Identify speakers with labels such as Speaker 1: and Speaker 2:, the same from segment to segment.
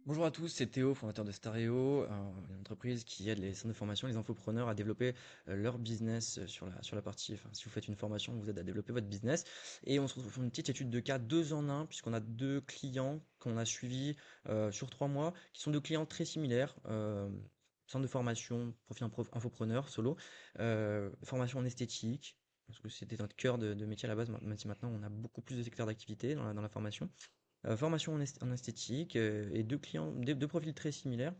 Speaker 1: Bonjour à tous, c'est Théo, fondateur de Stareo, une entreprise qui aide les centres de formation, les infopreneurs à développer leur business sur la partie, enfin, si vous faites une formation, on vous aide à développer votre business. Et on se retrouve pour une petite étude de cas, deux en un, puisqu'on a deux clients qu'on a suivis sur 3 mois, qui sont deux clients très similaires. Centre de formation, profil infopreneur, solo, formation en esthétique, parce que c'était notre cœur de métier à la base, même si maintenant on a beaucoup plus de secteurs d'activité dans la formation. Formation en esthétique et deux clients, deux profils très similaires.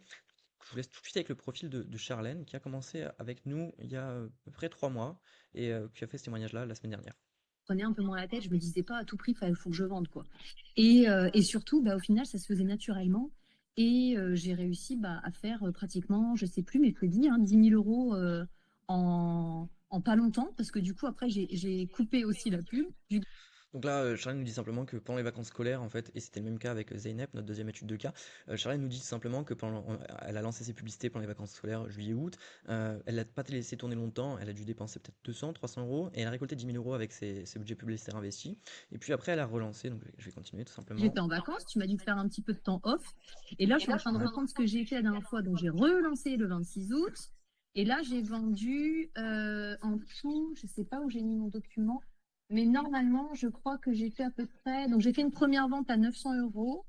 Speaker 1: Je vous laisse tout de suite avec le profil de Charlène qui a commencé avec nous il y a à peu près 3 mois et qui a fait ce témoignage-là la semaine dernière.
Speaker 2: Prenais un peu moins la tête, je me disais pas à tout prix, il faut que je vende, quoi. Et surtout, au final, ça se faisait naturellement. Et j'ai réussi à faire pratiquement, je sais plus, mais je te dis, 10 000 euros en pas longtemps, parce que du coup, après, j'ai coupé aussi la pub.
Speaker 1: Donc là, Charlène nous dit simplement que pendant les vacances scolaires, en fait, et c'était le même cas avec Zeynep, notre deuxième étude de cas, Charlène nous dit simplement que elle a lancé ses publicités pendant les vacances scolaires, juillet-août. Elle n'a pas laissé tourner longtemps, elle a dû dépenser peut-être 200, 300 euros, et elle a récolté 10 000 euros avec ses budgets publicitaires investis. Et puis après, elle a relancé, donc je vais continuer tout simplement.
Speaker 2: J'étais en vacances, tu m'as dit de faire un petit peu de temps off. Et là, je suis en train de reprendre ce que j'ai fait la dernière fois. Donc, j'ai relancé le 26 août. Et là, j'ai vendu en tout, je ne sais pas où j'ai mis mon document, mais normalement, je crois que j'ai fait à peu près. Donc, j'ai fait une première vente à 900 euros.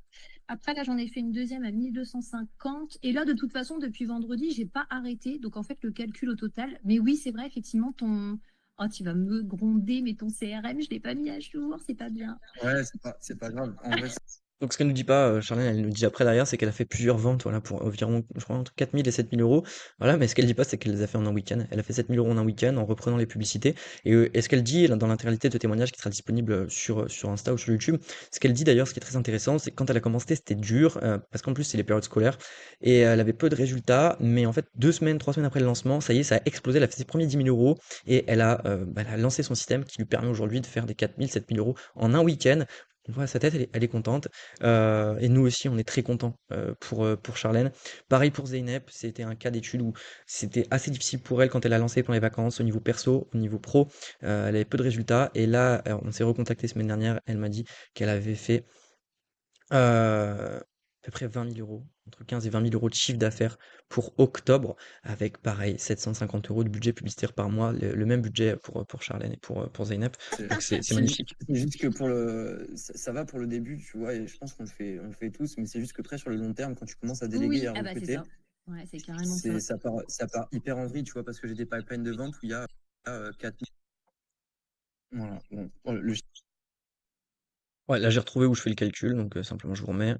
Speaker 2: Après, là, j'en ai fait une deuxième à 1250. Et là, de toute façon, depuis vendredi, j'ai pas arrêté. Donc, en fait, le calcul au total. Mais oui, c'est vrai, effectivement, ton. Oh, tu vas me gronder, mais ton CRM, je ne l'ai pas mis à jour, c'est pas bien.
Speaker 3: Ouais, c'est pas grave. En vrai,
Speaker 1: Donc ce qu'elle nous dit pas, Charlène, elle nous dit après derrière, c'est qu'elle a fait plusieurs ventes, voilà, pour environ, je crois, entre 4 000 et 7 000 euros. Voilà, mais ce qu'elle dit pas, c'est qu'elle les a fait en un week-end. Elle a fait 7 000 euros en un week-end en reprenant les publicités. Et ce qu'elle dit dans l'intégralité de témoignage qui sera disponible sur Insta ou sur YouTube, ce qu'elle dit d'ailleurs, ce qui est très intéressant, c'est que quand elle a commencé, c'était dur, parce qu'en plus, c'est les périodes scolaires, et elle avait peu de résultats, mais en fait, 2 semaines, 3 semaines après le lancement, ça y est, ça a explosé. Elle a fait ses premiers 10 000 euros, et elle a lancé son système qui lui permet aujourd'hui de faire des 4 000, 7 000 euros en un week-end. On voit sa tête, elle est contente. Et nous aussi, on est très contents pour Charlène. Pareil pour Zeynep, c'était un cas d'étude où c'était assez difficile pour elle quand elle a lancé pendant les vacances, au niveau perso, au niveau pro. Elle avait peu de résultats. Et là, on s'est recontacté semaine dernière. Elle m'a dit qu'elle avait fait à peu près 20 000 euros, entre 15 et 20 000 euros de chiffre d'affaires pour octobre, avec pareil 750 euros de budget publicitaire par mois, le même budget pour Charlène et pour Zeynep.
Speaker 3: c'est
Speaker 1: Donc c'est
Speaker 3: c'est
Speaker 1: magnifique.
Speaker 3: c'est juste que ça va pour le début, tu vois, et je pense qu'on le fait tous, mais c'est juste que très sur le long terme, quand tu commences à déléguer et
Speaker 2: Oui,
Speaker 3: à
Speaker 2: ah bah c'est
Speaker 3: recruter,
Speaker 2: ça. Ouais, c'est carrément ça.
Speaker 3: ça part hyper en vrille, tu vois, parce que j'ai des pipelines de vente où il y a 4 voilà, bon,
Speaker 1: Ouais, là j'ai retrouvé où je fais le calcul, donc simplement je vous remets.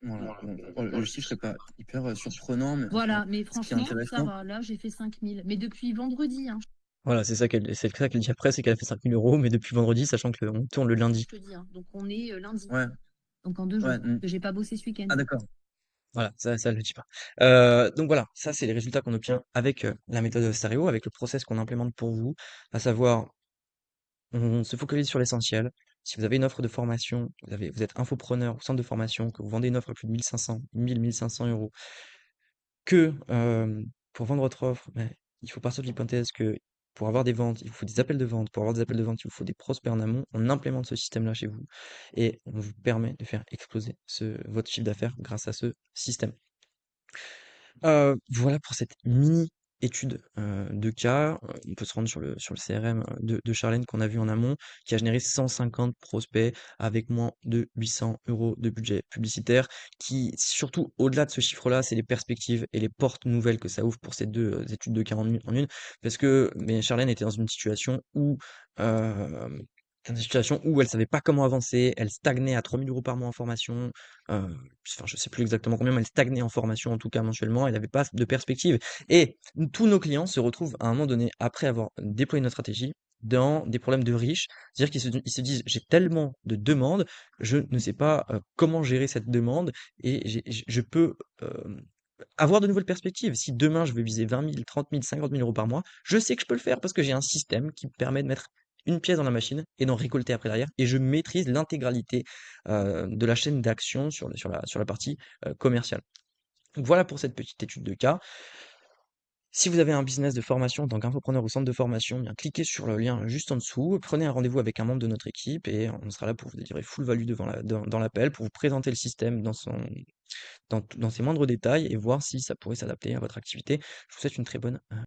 Speaker 3: voilà, bon, le chiffre est pas hyper surprenant, mais enfin,
Speaker 2: Voilà, mais
Speaker 3: ce qui est
Speaker 2: franchement, ça
Speaker 3: intéressant,
Speaker 2: va. Là, j'ai fait 5 000. Mais depuis vendredi,
Speaker 1: Voilà, c'est ça qu'elle dit après, c'est qu'elle a fait 5 000 euros, mais depuis vendredi, sachant que on tourne le lundi.
Speaker 2: je te dis. Donc, on est lundi.
Speaker 3: ouais,
Speaker 2: Donc, en 2 jours.
Speaker 3: ouais,
Speaker 2: Que j'ai pas bossé ce week-end.
Speaker 3: ah d'accord,
Speaker 1: Voilà, ça, elle le dit pas. Donc voilà, ça, c'est les résultats qu'on obtient avec la méthode Stéréo, avec le process qu'on implémente pour vous, à savoir, on se focalise sur l'essentiel. Si vous avez une offre de formation, vous êtes infopreneur ou centre de formation, que vous vendez une offre à plus de 1500, 1000, 1500 euros, que pour vendre votre offre, ben, il faut partir de l'hypothèse que pour avoir des ventes, il vous faut des appels de vente. Pour avoir des appels de vente, il vous faut des prospects en amont. On implémente ce système-là chez vous et on vous permet de faire exploser votre chiffre d'affaires grâce à ce système. Voilà pour cette mini étude de cas. On peut se rendre sur le CRM de Charlène qu'on a vu en amont, qui a généré 150 prospects avec moins de 800 euros de budget publicitaire. Qui, surtout au-delà de ce chiffre-là, c'est les perspectives et les portes nouvelles que ça ouvre pour ces deux études de cas en une. Parce que mais Charlène était dans une situation où elle savait pas comment avancer, elle stagnait à 3 000 euros par mois en formation, enfin, je sais plus exactement combien, mais elle stagnait en formation, en tout cas mensuellement, elle n'avait pas de perspective. Et tous nos clients se retrouvent à un moment donné, après avoir déployé notre stratégie, dans des problèmes de riches. C'est-à-dire qu'ils se disent, j'ai tellement de demandes, je ne sais pas comment gérer cette demande et je peux avoir de nouvelles perspectives. Si demain je veux viser 20 000, 30 000, 50 000 euros par mois, je sais que je peux le faire parce que j'ai un système qui me permet de mettre une pièce dans la machine et d'en récolter après derrière. Et je maîtrise l'intégralité de la chaîne d'action sur la partie commerciale. Donc voilà pour cette petite étude de cas. Si vous avez un business de formation en tant qu'infopreneur au centre de formation, bien cliquez sur le lien juste en dessous, prenez un rendez-vous avec un membre de notre équipe et on sera là pour vous délivrer full value dans l'appel, pour vous présenter le système dans ses moindres détails et voir si ça pourrait s'adapter à votre activité. Je vous souhaite une très bonne